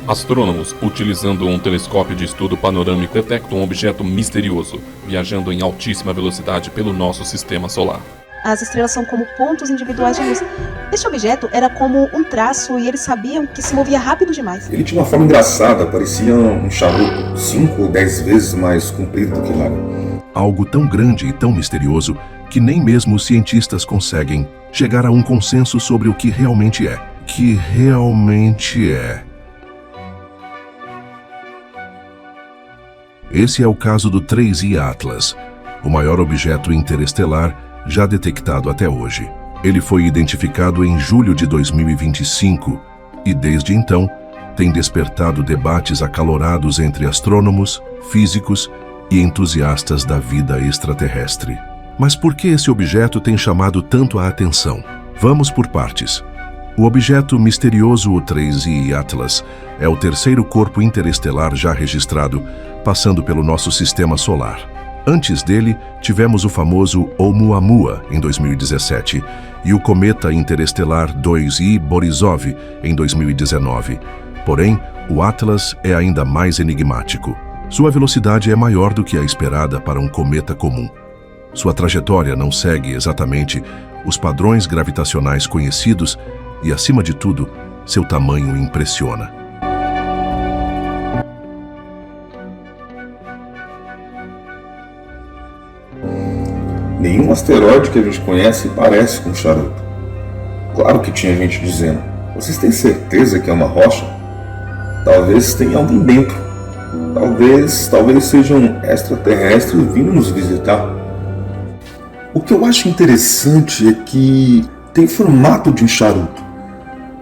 Astrônomos, utilizando um telescópio de estudo panorâmico, detectam um objeto misterioso, viajando em altíssima velocidade pelo nosso sistema solar. As estrelas são como pontos individuais de luz. Este objeto era como um traço e eles sabiam que se movia rápido demais. Ele tinha uma forma engraçada, parecia um charuto, 5 ou 10 vezes mais comprido do que largo. Algo tão grande e tão misterioso que nem mesmo os cientistas conseguem chegar a um consenso sobre o que realmente é. Esse é o caso do 3I Atlas, o maior objeto interestelar já detectado até hoje. Ele foi identificado em julho de 2025 e, desde então, tem despertado debates acalorados entre astrônomos, físicos e entusiastas da vida extraterrestre. Mas por que esse objeto tem chamado tanto a atenção? Vamos por partes. O objeto misterioso, o 3I Atlas, é o terceiro corpo interestelar já registrado, passando pelo nosso sistema solar. Antes dele, tivemos o famoso Oumuamua, em 2017, e o cometa interestelar 2I Borisov, em 2019. Porém, o Atlas é ainda mais enigmático. Sua velocidade é maior do que a esperada para um cometa comum. Sua trajetória não segue exatamente os padrões gravitacionais conhecidos e, acima de tudo, seu tamanho impressiona. Nenhum asteroide que a gente conhece parece com um charuto. Claro que tinha gente dizendo: vocês têm certeza que é uma rocha? Talvez tenha alguém dentro. Talvez sejam extraterrestres vindo nos visitar. O que eu acho interessante é que tem formato de um charuto,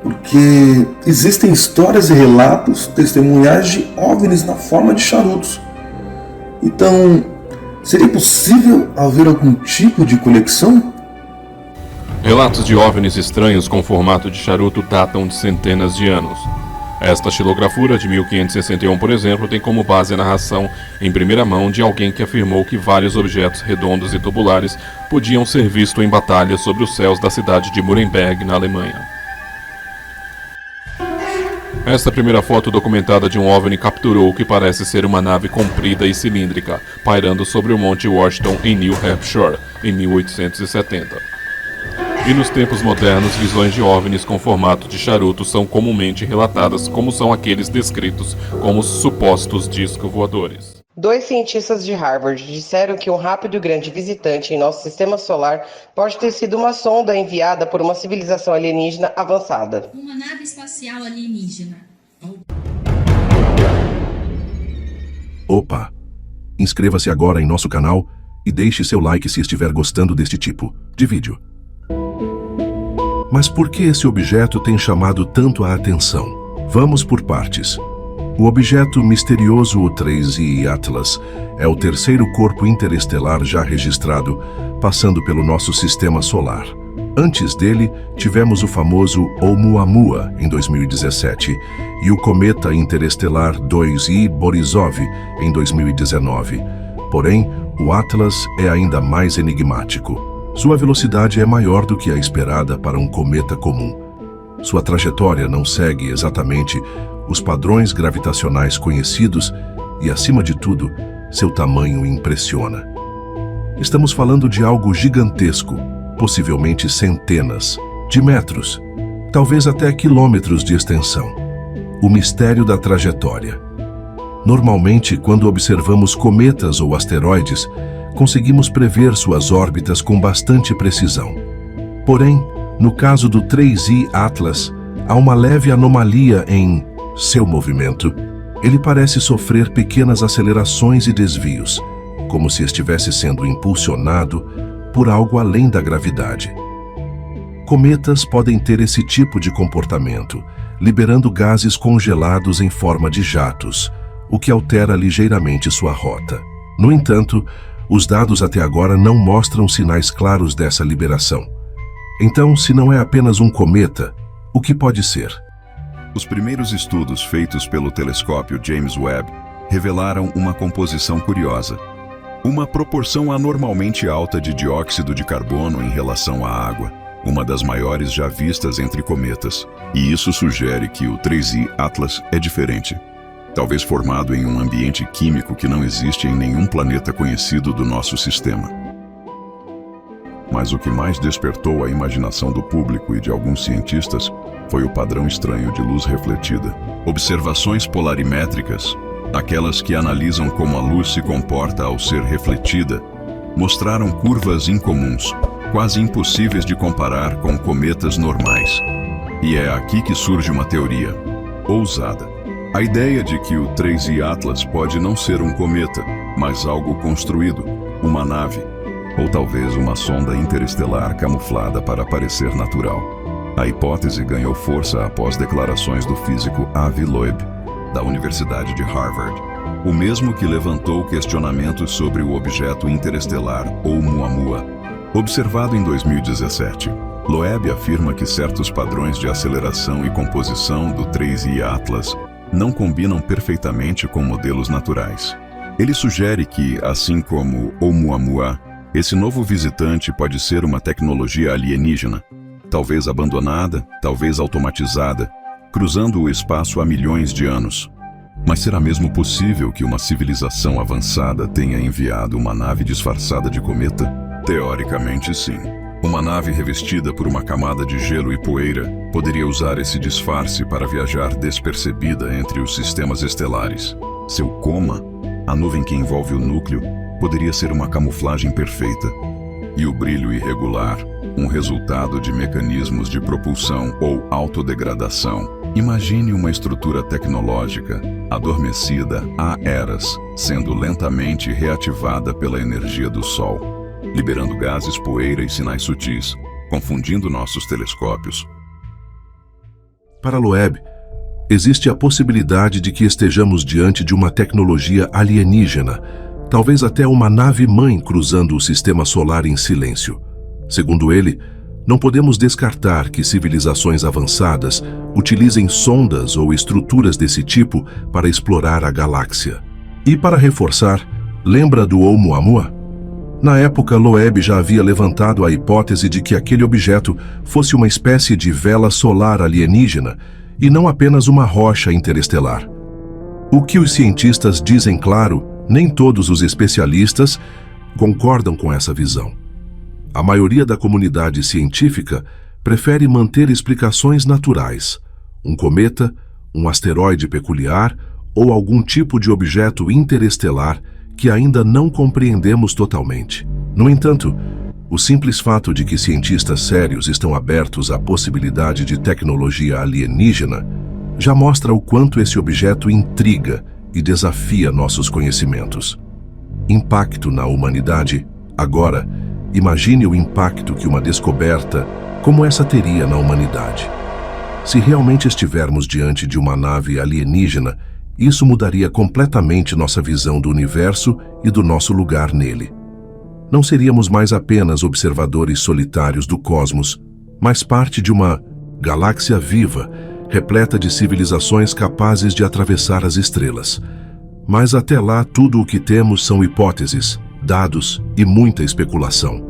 porque existem histórias e relatos testemunhais de OVNIs na forma de charutos. Então, seria possível haver algum tipo de conexão? Relatos de OVNIs estranhos com formato de charuto datam de centenas de anos. Esta xilografura de 1561, por exemplo, tem como base a narração em primeira mão de alguém que afirmou que vários objetos redondos e tubulares podiam ser vistos em batalhas sobre os céus da cidade de Nuremberg, na Alemanha. Esta primeira foto documentada de um OVNI capturou o que parece ser uma nave comprida e cilíndrica, pairando sobre o Monte Washington em New Hampshire, em 1870. E nos tempos modernos, visões de OVNIs com formato de charuto são comumente relatadas, como são aqueles descritos como supostos discos voadores. 2 cientistas de Harvard disseram que um rápido e grande visitante em nosso sistema solar pode ter sido uma sonda enviada por uma civilização alienígena avançada. Uma nave espacial alienígena. Opa! Inscreva-se agora em nosso canal e deixe seu like se estiver gostando deste tipo de vídeo. Mas por que esse objeto tem chamado tanto a atenção? Vamos por partes. O objeto misterioso, o 3I Atlas, é o terceiro corpo interestelar já registrado, passando pelo nosso sistema solar. Antes dele, tivemos o famoso Oumuamua, em 2017, e o cometa interestelar 2I Borisov, em 2019. Porém, o Atlas é ainda mais enigmático. Sua velocidade é maior do que a esperada para um cometa comum. Sua trajetória não segue exatamente os padrões gravitacionais conhecidos e, acima de tudo, seu tamanho impressiona. Estamos falando de algo gigantesco, possivelmente centenas de metros, talvez até quilômetros de extensão. O mistério da trajetória. Normalmente, quando observamos cometas ou asteroides, conseguimos prever suas órbitas com bastante precisão. Porém, no caso do 3I Atlas, há uma leve anomalia em seu movimento. Ele parece sofrer pequenas acelerações e desvios, como se estivesse sendo impulsionado por algo além da gravidade. Cometas podem ter esse tipo de comportamento, liberando gases congelados em forma de jatos, o que altera ligeiramente sua rota. No entanto, os dados até agora não mostram sinais claros dessa liberação. Então, se não é apenas um cometa, o que pode ser? Os primeiros estudos feitos pelo telescópio James Webb revelaram uma composição curiosa. Uma proporção anormalmente alta de dióxido de carbono em relação à água. uma das maiores já vistas entre cometas, e isso sugere que o 3I Atlas é diferente. Talvez formado em um ambiente químico que não existe em nenhum planeta conhecido do nosso sistema. Mas o que mais despertou a imaginação do público e de alguns cientistas foi o padrão estranho de luz refletida. Observações polarimétricas, aquelas que analisam como a luz se comporta ao ser refletida, mostraram curvas incomuns, quase impossíveis de comparar com cometas normais. E é aqui que surge uma teoria ousada. A ideia de que o 3I Atlas pode não ser um cometa, mas algo construído, uma nave, ou talvez uma sonda interestelar camuflada para parecer natural. A hipótese ganhou força após declarações do físico Avi Loeb, da Universidade de Harvard, o mesmo que levantou questionamentos sobre o objeto interestelar Oumuamua, observado em 2017. Loeb afirma que certos padrões de aceleração e composição do 3I Atlas não combinam perfeitamente com modelos naturais. Ele sugere que, assim como Oumuamua, esse novo visitante pode ser uma tecnologia alienígena, talvez abandonada, talvez automatizada, cruzando o espaço há milhões de anos. Mas será mesmo possível que uma civilização avançada tenha enviado uma nave disfarçada de cometa? Teoricamente, sim. Uma nave revestida por uma camada de gelo e poeira poderia usar esse disfarce para viajar despercebida entre os sistemas estelares. Seu coma, a nuvem que envolve o núcleo, poderia ser uma camuflagem perfeita. E o brilho irregular, um resultado de mecanismos de propulsão ou autodegradação. Imagine uma estrutura tecnológica, adormecida há eras, sendo lentamente reativada pela energia do Sol, liberando gases, poeira e sinais sutis, confundindo nossos telescópios. Para Loeb, existe a possibilidade de que estejamos diante de uma tecnologia alienígena, talvez até uma nave-mãe cruzando o sistema solar em silêncio. Segundo ele, não podemos descartar que civilizações avançadas utilizem sondas ou estruturas desse tipo para explorar a galáxia. E para reforçar, lembra do Oumuamua? Na época, Loeb já havia levantado a hipótese de que aquele objeto fosse uma espécie de vela solar alienígena e não apenas uma rocha interestelar. O que os cientistas dizem claro, nem todos os especialistas concordam com essa visão. A maioria da comunidade científica prefere manter explicações naturais, um cometa, um asteroide peculiar ou algum tipo de objeto interestelar que ainda não compreendemos totalmente. No entanto, o simples fato de que cientistas sérios estão abertos à possibilidade de tecnologia alienígena já mostra o quanto esse objeto intriga e desafia nossos conhecimentos. Impacto na humanidade. Agora, imagine o impacto que uma descoberta como essa teria na humanidade. Se realmente estivermos diante de uma nave alienígena, isso mudaria completamente nossa visão do universo e do nosso lugar nele. Não seríamos mais apenas observadores solitários do cosmos, mas parte de uma galáxia viva, repleta de civilizações capazes de atravessar as estrelas. Mas até lá, tudo o que temos são hipóteses, dados e muita especulação.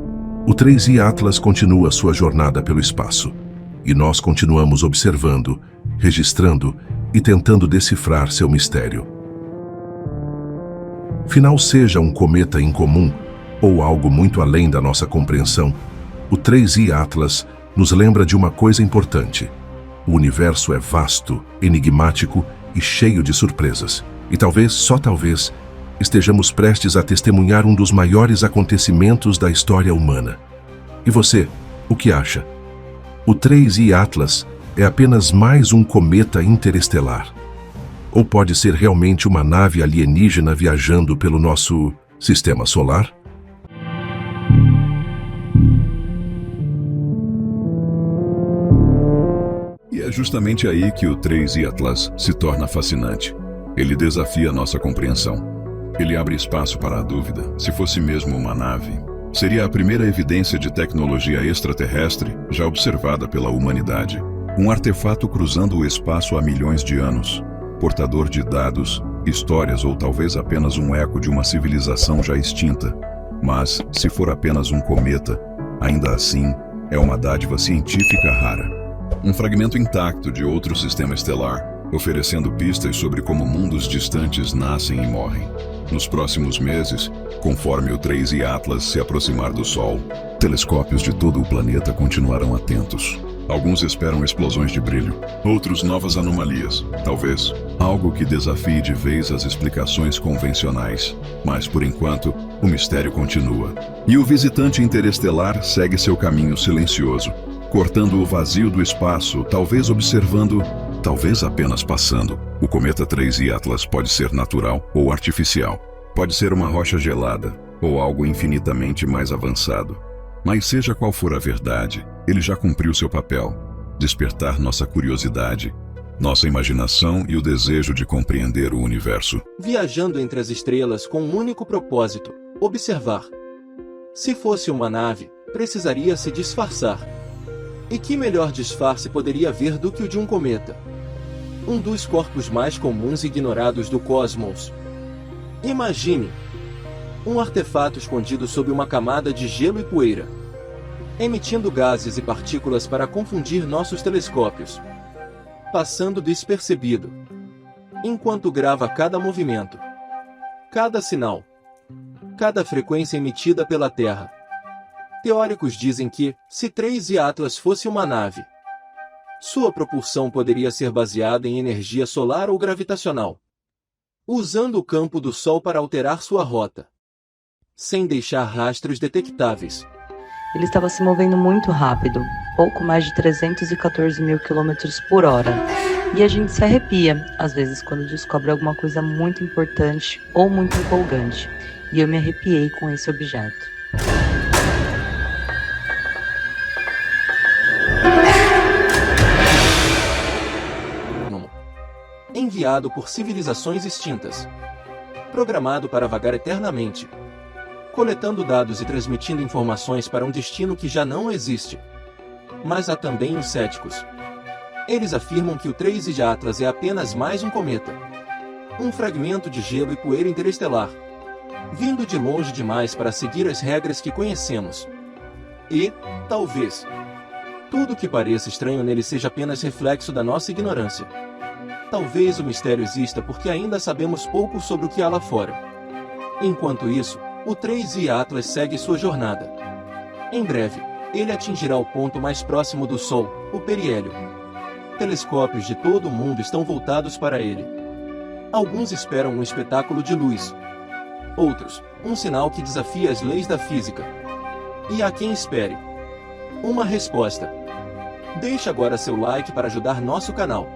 O 3I Atlas continua sua jornada pelo espaço, e nós continuamos observando, registrando e tentando decifrar seu mistério. Final seja um cometa incomum ou algo muito além da nossa compreensão, o 3I Atlas nos lembra de uma coisa importante. O universo é vasto, enigmático e cheio de surpresas. E talvez, só talvez, estejamos prestes a testemunhar um dos maiores acontecimentos da história humana. E você, o que acha? O 3I Atlas é apenas mais um cometa interestelar? Ou pode ser realmente uma nave alienígena viajando pelo nosso sistema solar? E é justamente aí que o 3I Atlas se torna fascinante. Ele desafia nossa compreensão. Ele abre espaço para a dúvida. Se fosse mesmo uma nave, seria a primeira evidência de tecnologia extraterrestre já observada pela humanidade. Um artefato cruzando o espaço há milhões de anos, portador de dados, histórias ou talvez apenas um eco de uma civilização já extinta. Mas, se for apenas um cometa, ainda assim, É uma dádiva científica rara. Um fragmento intacto de outro sistema estelar, oferecendo pistas sobre como mundos distantes nascem e morrem. Nos próximos meses, conforme o 3I Atlas se aproximar do Sol, telescópios de todo o planeta continuarão atentos. Alguns esperam explosões de brilho, outros novas anomalias, talvez algo que desafie de vez as explicações convencionais. Mas, por enquanto, o mistério continua. E o visitante interestelar segue seu caminho silencioso, cortando o vazio do espaço, talvez observando, talvez apenas passando. O cometa 3I Atlas pode ser natural ou artificial. Pode ser uma rocha gelada ou algo infinitamente mais avançado. Mas seja qual for a verdade, ele já cumpriu seu papel: despertar nossa curiosidade, nossa imaginação e o desejo de compreender o universo. Viajando entre as estrelas com um único propósito: observar. Se fosse uma nave, precisaria se disfarçar. E que melhor disfarce poderia haver do que o de um cometa? Um dos corpos mais comuns e ignorados do cosmos. Imagine um artefato escondido sob uma camada de gelo e poeira, emitindo gases e partículas para confundir nossos telescópios, passando despercebido, enquanto grava cada movimento, cada sinal, cada frequência emitida pela Terra. Teóricos dizem que, se 3I Atlas fosse uma nave, sua propulsão poderia ser baseada em energia solar ou gravitacional, usando o campo do Sol para alterar sua rota, sem deixar rastros detectáveis. Ele estava se movendo muito rápido, pouco mais de 314 mil quilômetros por hora. E a gente se arrepia, às vezes, quando descobre alguma coisa muito importante ou muito empolgante. E eu me arrepiei com esse objeto. Enviado por civilizações extintas, programado para vagar eternamente, coletando dados e transmitindo informações para um destino que já não existe. Mas há também os céticos. Eles afirmam que o 3I Atlas é apenas mais um cometa, um fragmento de gelo e poeira interestelar, vindo de longe demais para seguir as regras que conhecemos. E, talvez, tudo que pareça estranho nele seja apenas reflexo da nossa ignorância. Talvez o mistério exista porque ainda sabemos pouco sobre o que há lá fora. Enquanto isso, o 3I Atlas segue sua jornada. Em breve, ele atingirá o ponto mais próximo do Sol, o periélio. Telescópios de todo o mundo estão voltados para ele. Alguns esperam um espetáculo de luz. Outros, um sinal que desafia as leis da física. E há quem espere uma resposta. Deixe agora seu like para ajudar nosso canal.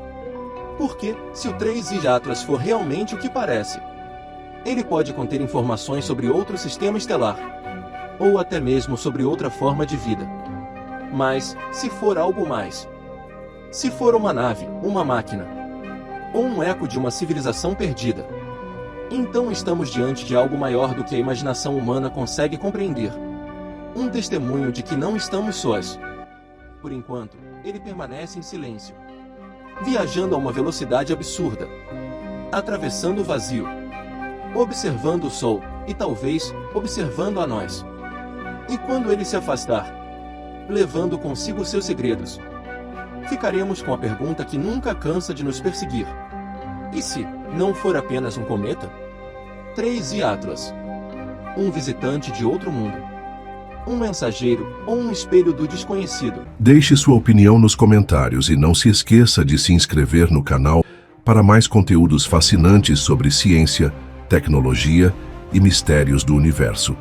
Porque, se o 3I Atlas for realmente o que parece, ele pode conter informações sobre outro sistema estelar, ou até mesmo sobre outra forma de vida. Mas, se for algo mais, se for uma nave, uma máquina, ou um eco de uma civilização perdida, então estamos diante de algo maior do que a imaginação humana consegue compreender. Um testemunho de que não estamos sós. Por enquanto, ele permanece em silêncio, viajando a uma velocidade absurda, atravessando o vazio, observando o Sol e talvez observando a nós. E quando ele se afastar, levando consigo seus segredos, ficaremos com a pergunta que nunca cansa de nos perseguir: e se não for apenas um cometa? 3I Atlas, um visitante de outro mundo, um mensageiro ou um espelho do desconhecido? Deixe sua opinião nos comentários e não se esqueça de se inscrever no canal para mais conteúdos fascinantes sobre ciência, tecnologia e mistérios do universo.